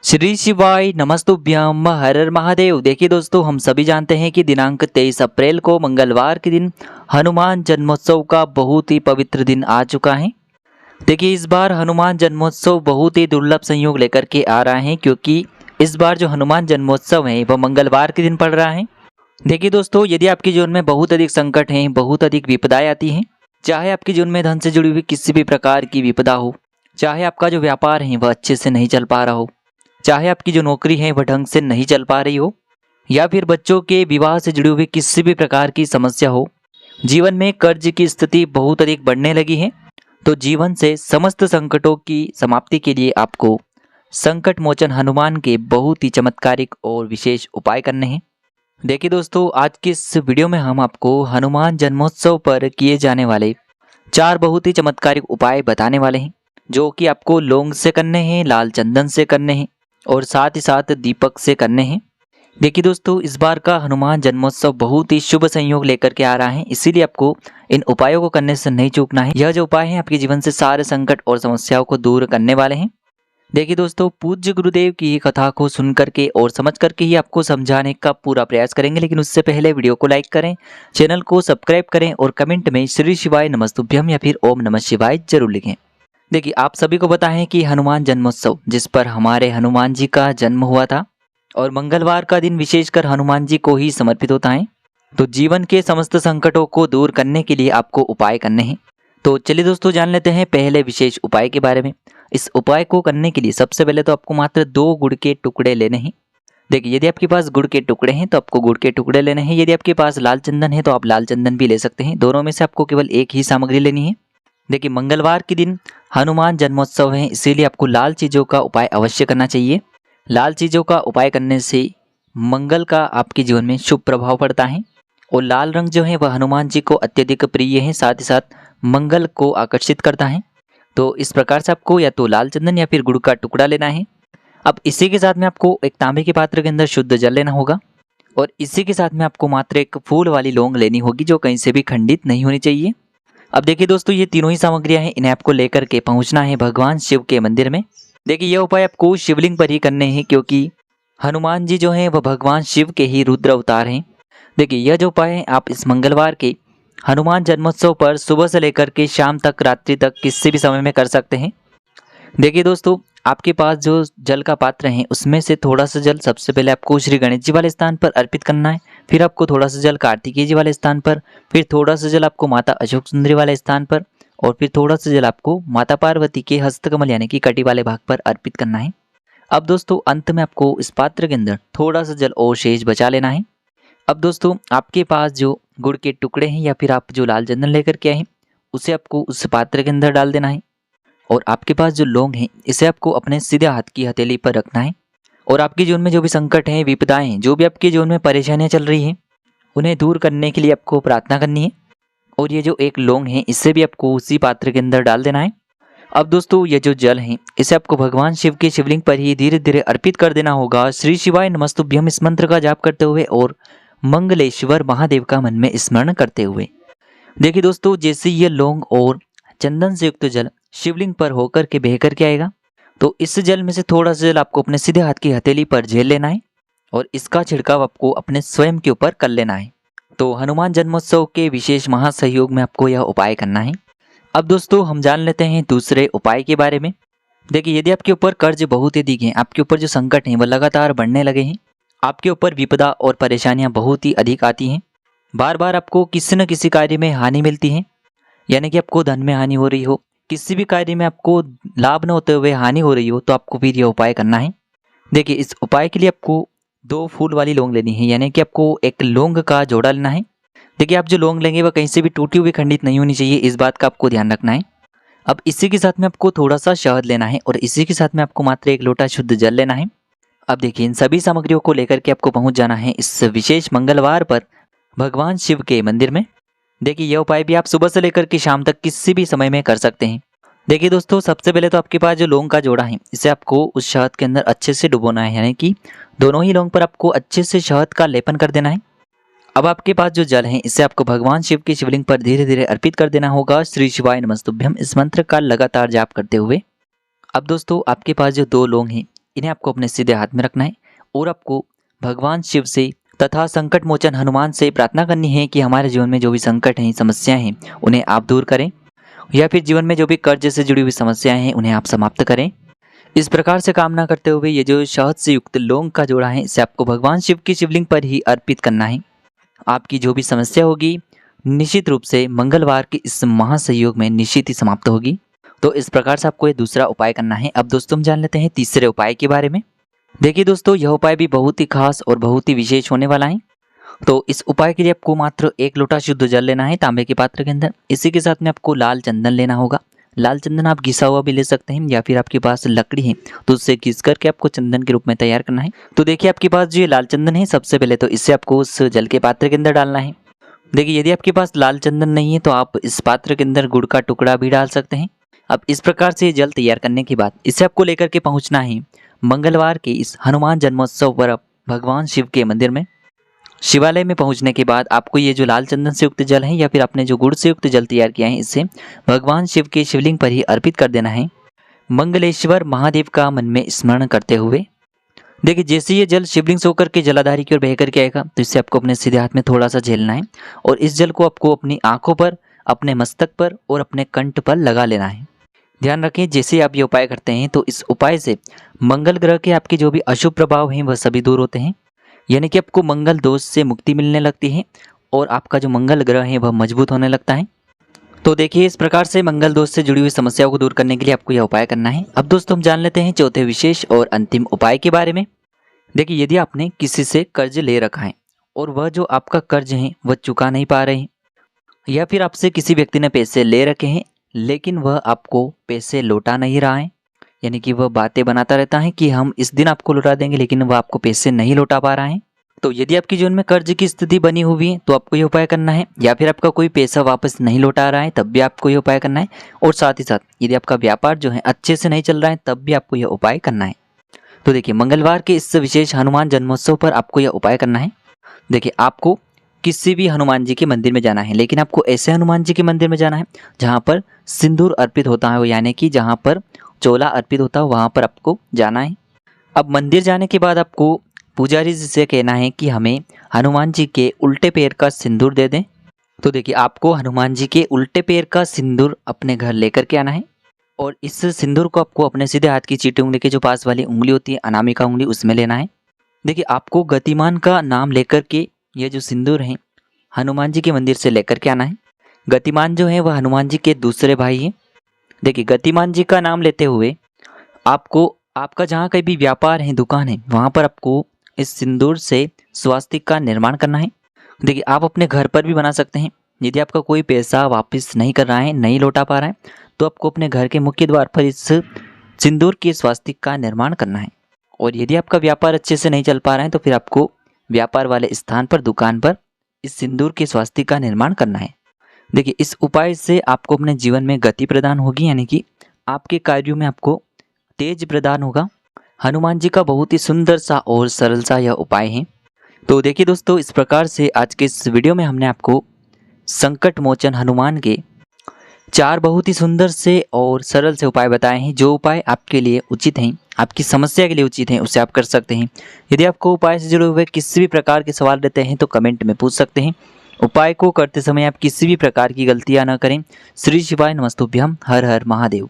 श्री शिवाय नमस्तुभ्यम हर हर महादेव। देखिए दोस्तों, हम सभी जानते हैं कि दिनांक 23 अप्रैल को मंगलवार के दिन हनुमान जन्मोत्सव का बहुत ही पवित्र दिन आ चुका है। देखिए, इस बार हनुमान जन्मोत्सव बहुत ही दुर्लभ संयोग लेकर के आ रहा है, क्योंकि इस बार जो हनुमान जन्मोत्सव है वह मंगलवार के दिन पड़ रहा है। देखिए दोस्तों, यदि आपके जीवन में बहुत अधिक संकट हैं, बहुत अधिक विपदाएं आती हैं, चाहे आपके जीवन में धन से जुड़ी हुई किसी भी प्रकार की विपदा हो, चाहे आपका जो व्यापार है वह अच्छे से नहीं चल पा रहा हो, चाहे आपकी जो नौकरी है वह ढंग से नहीं चल पा रही हो, या फिर बच्चों के विवाह से जुड़ी हुई किसी भी प्रकार की समस्या हो, जीवन में कर्ज की स्थिति बहुत अधिक बढ़ने लगी है, तो जीवन से समस्त संकटों की समाप्ति के लिए आपको संकट मोचन हनुमान के बहुत ही चमत्कारिक और विशेष उपाय करने हैं। देखिए दोस्तों, आज की इस वीडियो में हम आपको हनुमान जन्मोत्सव पर किए जाने वाले 4 बहुत ही चमत्कारिक उपाय बताने वाले हैं, जो कि आपको लौंग से करने हैं, लाल चंदन से करने हैं और साथ ही साथ दीपक से करने हैं। देखिए दोस्तों, इस बार का हनुमान जन्मोत्सव बहुत ही शुभ संयोग लेकर के आ रहा है, इसीलिए आपको इन उपायों को करने से नहीं चूकना है। यह जो उपाय है आपके जीवन से सारे संकट और समस्याओं को दूर करने वाले हैं। देखिए दोस्तों, पूज्य गुरुदेव की कथा को सुन करके और समझ करके ही आपको समझाने का पूरा प्रयास करेंगे, लेकिन उससे पहले वीडियो को लाइक करें, चैनल को सब्सक्राइब करें और कमेंट में श्री शिवाय नमस्तुभ्यम या फिर ओम नमः शिवाय जरूर लिखें। देखिए, आप सभी को पता है कि हनुमान जन्मोत्सव, जिस पर हमारे हनुमान जी का जन्म हुआ था, और मंगलवार का दिन विशेषकर हनुमान जी को ही समर्पित होता है, तो जीवन के समस्त संकटों को दूर करने के लिए आपको उपाय करने हैं। तो चलिए दोस्तों, जान लेते हैं पहले विशेष उपाय के बारे में। इस उपाय को करने के लिए सबसे पहले तो आपको मात्र 2 गुड़ के टुकड़े लेने हैं। देखिए, यदि आपके पास गुड़ के टुकड़े हैं तो आपको गुड़ के टुकड़े लेने हैं। यदि आपके पास लाल चंदन है तो आप लाल चंदन भी ले सकते हैं। दोनों में से आपको केवल एक ही सामग्री लेनी है। देखिए, मंगलवार के दिन हनुमान जन्मोत्सव है, इसीलिए आपको लाल चीज़ों का उपाय अवश्य करना चाहिए। लाल चीज़ों का उपाय करने से मंगल का आपके जीवन में शुभ प्रभाव पड़ता है, और लाल रंग जो है वह हनुमान जी को अत्यधिक प्रिय है, साथ ही साथ मंगल को आकर्षित करता है। तो इस प्रकार से आपको या तो लाल चंदन या फिर गुड़ का टुकड़ा लेना है। अब इसी के साथ में आपको एक तांबे के पात्र के अंदर शुद्ध जल लेना होगा, और इसी के साथ में आपको मात्र एक फूल वाली लौंग लेनी होगी, जो कहीं से भी खंडित नहीं होनी चाहिए। अब देखिए दोस्तों, ये तीनों ही सामग्रियां हैं, इन्हें आपको लेकर के पहुंचना है भगवान शिव के मंदिर में। देखिए, यह उपाय आपको शिवलिंग पर ही करने हैं, क्योंकि हनुमान जी जो हैं वह भगवान शिव के ही रुद्र अवतार हैं। देखिए, यह जो उपाय है आप इस मंगलवार के हनुमान जन्मोत्सव पर सुबह से लेकर के शाम तक, रात्रि तक, किसी भी समय में कर सकते हैं। देखिए दोस्तों, आपके पास जो जल का पात्र है उसमें से थोड़ा सा जल सबसे पहले आपको श्री गणेश जी वाले स्थान पर अर्पित करना है, फिर आपको थोड़ा सा जल कार्तिकेय जी वाले स्थान पर, फिर थोड़ा सा जल आपको माता अशोक सुंदरी वाले स्थान पर, और फिर थोड़ा सा जल आपको माता पार्वती के हस्तकमल यानी कि कटी वाले भाग पर अर्पित करना है। अब दोस्तों, अंत में आपको इस पात्र के अंदर थोड़ा सा जल और शेष बचा लेना है। अब दोस्तों, आपके पास जो गुड़ के टुकड़े हैं या फिर आप जो लाल चंदन लेकर के आए हैं उसे आपको उस पात्र के अंदर डाल देना है, और आपके पास जो लौंग है इसे आपको अपने सीधे हाथ की हथेली पर रखना है, और आपके जीवन में जो भी संकट हैं, विपदाएं हैं, जो भी आपके जीवन में परेशानियां चल रही हैं, उन्हें दूर करने के लिए आपको प्रार्थना करनी है। और ये जो एक लौंग है इसे भी आपको उसी पात्र के अंदर डाल देना है। अब दोस्तों, ये जो जल है इसे आपको भगवान शिव के शिवलिंग पर ही धीरे धीरे अर्पित कर देना होगा। श्री शिवाय नमस्तुभ्यम इस मंत्र का जाप करते हुए और मंगलेश्वर महादेव का मन में स्मरण करते हुए। देखिए दोस्तों, जैसे ये लौंग और चंदन से युक्त जल शिवलिंग पर होकर के बह करके आएगा, तो इस जल में से थोड़ा सा जल आपको अपने सीधे हाथ की हथेली पर झेल लेना है, और इसका छिड़काव आपको अपने स्वयं के ऊपर कर लेना है। तो हनुमान जन्मोत्सव के विशेष महासहयोग में आपको यह उपाय करना है। अब दोस्तों, हम जान लेते हैं दूसरे उपाय के बारे में। देखिए, यदि आपके ऊपर कर्ज बहुत ही अधिक हैं, आपके ऊपर जो संकट हैं वह लगातार बढ़ने लगे हैं, आपके ऊपर विपदा और परेशानियां बहुत ही अधिक आती हैं, बार बार आपको किसी न किसी कार्य में हानि मिलती है, यानी कि आपको धन में हानि हो रही हो, किसी भी कार्य में आपको लाभ न होते हुए हानि हो रही हो, तो आपको फिर यह उपाय करना है। देखिए, इस उपाय के लिए आपको 2 फूल वाली लौंग लेनी है, यानी कि आपको एक लौंग का जोड़ा लेना है। देखिए, आप जो लौंग लेंगे वह कहीं से भी टूटी हुई खंडित नहीं होनी चाहिए, इस बात का आपको ध्यान रखना है। अब इसी के साथ में आपको थोड़ा सा शहद लेना है, और इसी के साथ में आपको मात्र 1 लोटा शुद्ध जल लेना है। अब देखिए, इन सभी सामग्रियों को लेकर के आपको पहुंच जाना है इस विशेष मंगलवार पर भगवान शिव के मंदिर में। देखिए, यह उपाय भी आप सुबह से लेकर के शाम तक किसी भी समय में कर सकते हैं। देखिए दोस्तों, सबसे पहले तो आपके पास जो लौंग का जोड़ा है इसे आपको उस शहद के अंदर अच्छे से डुबोना है, यानी कि दोनों ही लौंग पर आपको अच्छे से शहद का लेपन कर देना है। अब आपके पास जो जल है इसे आपको भगवान शिव की शिवलिंग पर धीरे धीरे अर्पित कर देना होगा। श्री शिवाय नमस्तुभ्यम इस मंत्र का लगातार जाप करते हुए। अब दोस्तों, आपके पास जो 2 लौंग हैं इन्हें आपको अपने सीधे हाथ में रखना है और आपको भगवान शिव से तथा संकट मोचन हनुमान से प्रार्थना करनी है कि हमारे जीवन में जो भी संकट हैं, समस्याएं हैं, उन्हें आप दूर करें, या फिर जीवन में जो भी कर्ज से जुड़ी हुई समस्याएं हैं उन्हें आप समाप्त करें। इस प्रकार से कामना करते हुए ये जो शहद से युक्त लौंग का जोड़ा है इसे आपको भगवान शिव की शिवलिंग पर ही अर्पित करना है। आपकी जो भी समस्या होगी निश्चित रूप से मंगलवार के इस महासंयोग में निश्चित ही समाप्त होगी। तो इस प्रकार से आपको ये दूसरा उपाय करना है। अब दोस्तों हम जान लेते हैं तीसरे उपाय के बारे में। देखिए दोस्तों, यह उपाय भी बहुत ही खास और बहुत ही विशेष होने वाला है। तो इस उपाय के लिए आपको मात्र 1 लोटा शुद्ध जल लेना है तांबे के पात्र के अंदर। इसी के साथ में आपको लाल चंदन लेना होगा। लाल चंदन आप घिसा हुआ भी ले सकते हैं या फिर आपके पास लकड़ी है तो उससे घिस करके आपको चंदन के रूप में तैयार करना है। तो देखिए आपके पास जो ये लाल चंदन है, सबसे पहले तो इससे आपको उस जल के पात्र के अंदर डालना है। देखिए यदि आपके पास लाल चंदन नहीं है तो आप इस पात्र के अंदर गुड़ का टुकड़ा भी डाल सकते हैं। अब इस प्रकार से जल तैयार करने के बाद इसे आपको लेकर के पहुंचना है मंगलवार के इस हनुमान जन्मोत्सव पर भगवान शिव के मंदिर में। शिवालय में पहुंचने के बाद आपको ये जो लाल चंदन से युक्त जल है या फिर आपने जो गुड़ से युक्त जल तैयार किया है इसे भगवान शिव के शिवलिंग पर ही अर्पित कर देना है, मंगलेश्वर महादेव का मन में स्मरण करते हुए। देखिए जैसे ये जल शिवलिंग से होकर के जलाधारी की ओर बह करके आएगा तो इससे आपको अपने सीधे हाथ में थोड़ा सा झेलना है और इस जल को आपको अपनी आंखों पर, अपने मस्तक पर और अपने कंठ पर लगा लेना है। ध्यान रखें जैसे आप ये उपाय करते हैं तो इस उपाय से मंगल ग्रह के आपके जो भी अशुभ प्रभाव हैं वह सभी दूर होते हैं, यानी कि आपको मंगल दोष से मुक्ति मिलने लगती है और आपका जो मंगल ग्रह है वह मजबूत होने लगता है। तो देखिए इस प्रकार से मंगल दोष से जुड़ी हुई समस्याओं को दूर करने के लिए आपको यह उपाय करना है। अब दोस्तों हम जान लेते हैं चौथे विशेष और अंतिम उपाय के बारे में। देखिए यदि आपने किसी से कर्ज ले रखा है और वह जो आपका कर्ज है वह चुका नहीं पा रहे हैं, या फिर आपसे किसी व्यक्ति ने पैसे ले रखे हैं लेकिन वह आपको पैसे लौटा नहीं रहा है, यानी कि वह बातें बनाता रहता है कि हम इस दिन आपको लौटा देंगे लेकिन वह आपको पैसे नहीं लौटा पा रहा है। तो यदि आपके जीवन में कर्ज की स्थिति बनी हुई है तो आपको ये उपाय करना है, या फिर आपका कोई पैसा वापस नहीं लौटा रहा है तब भी आपको ये उपाय करना है, और साथ ही साथ यदि आपका व्यापार जो है अच्छे से नहीं चल रहा है तब भी आपको यह उपाय करना है। तो देखिए मंगलवार के इस विशेष हनुमान जन्मोत्सव पर आपको यह उपाय करना है। देखिए आपको किसी भी हनुमान जी के मंदिर में जाना है, लेकिन आपको ऐसे हनुमान जी के मंदिर में जाना है जहाँ पर सिंदूर अर्पित होता है, यानी कि जहाँ पर चोला अर्पित होता है वहाँ पर आपको जाना है। अब मंदिर जाने के बाद आपको पुजारी जी से कहना है कि हमें हनुमान जी के उल्टे पैर का सिंदूर दे दें। तो देखिए आपको हनुमान जी के उल्टे पैर का सिंदूर अपने घर लेकर के आना है और इस सिंदूर को आपको अपने सीधे हाथ की चीटी उंगली के जो पास वाली उंगली होती है, अनामिका उंगली, उसमें लेना है। देखिए आपको गतिमान का नाम लेकर के ये जो सिंदूर है हनुमान जी के मंदिर से लेकर के आना है। गतिमान जो है वह हनुमान जी के दूसरे भाई हैं। देखिए गतिमान जी का नाम लेते हुए आपको आपका जहाँ कहीं भी व्यापार है, दुकान है, वहाँ पर आपको इस सिंदूर से स्वास्तिक का निर्माण करना है। देखिए आप अपने घर पर भी बना सकते हैं। यदि आपका कोई पैसा वापस नहीं कर रहा है, नहीं लौटा पा रहा है, तो आपको अपने घर के मुख्य द्वार पर इस सिंदूर के स्वास्तिक का निर्माण करना है। और यदि आपका व्यापार अच्छे से नहीं चल पा रहा है तो फिर आपको व्यापार वाले स्थान पर, दुकान पर इस सिंदूर के स्वास्तिक का निर्माण करना है। देखिए इस उपाय से आपको अपने जीवन में गति प्रदान होगी, यानी कि आपके कार्यों में आपको तेज प्रदान होगा। हनुमान जी का बहुत ही सुंदर सा और सरल सा यह उपाय है। तो देखिए दोस्तों, इस प्रकार से आज के इस वीडियो में हमने आपको संकट मोचन हनुमान के 4 बहुत ही सुंदर से और सरल से उपाय बताए हैं। जो उपाय आपके लिए उचित हैं, आपकी समस्या के लिए उचित हैं, उसे आप कर सकते हैं। यदि आपको उपाय से जुड़े हुए किसी भी प्रकार के सवाल रहते हैं तो कमेंट में पूछ सकते हैं। उपाय को करते समय आप किसी भी प्रकार की गलतियां न करें। श्री शिवाय नमस्तुभ्यम। हर हर महादेव।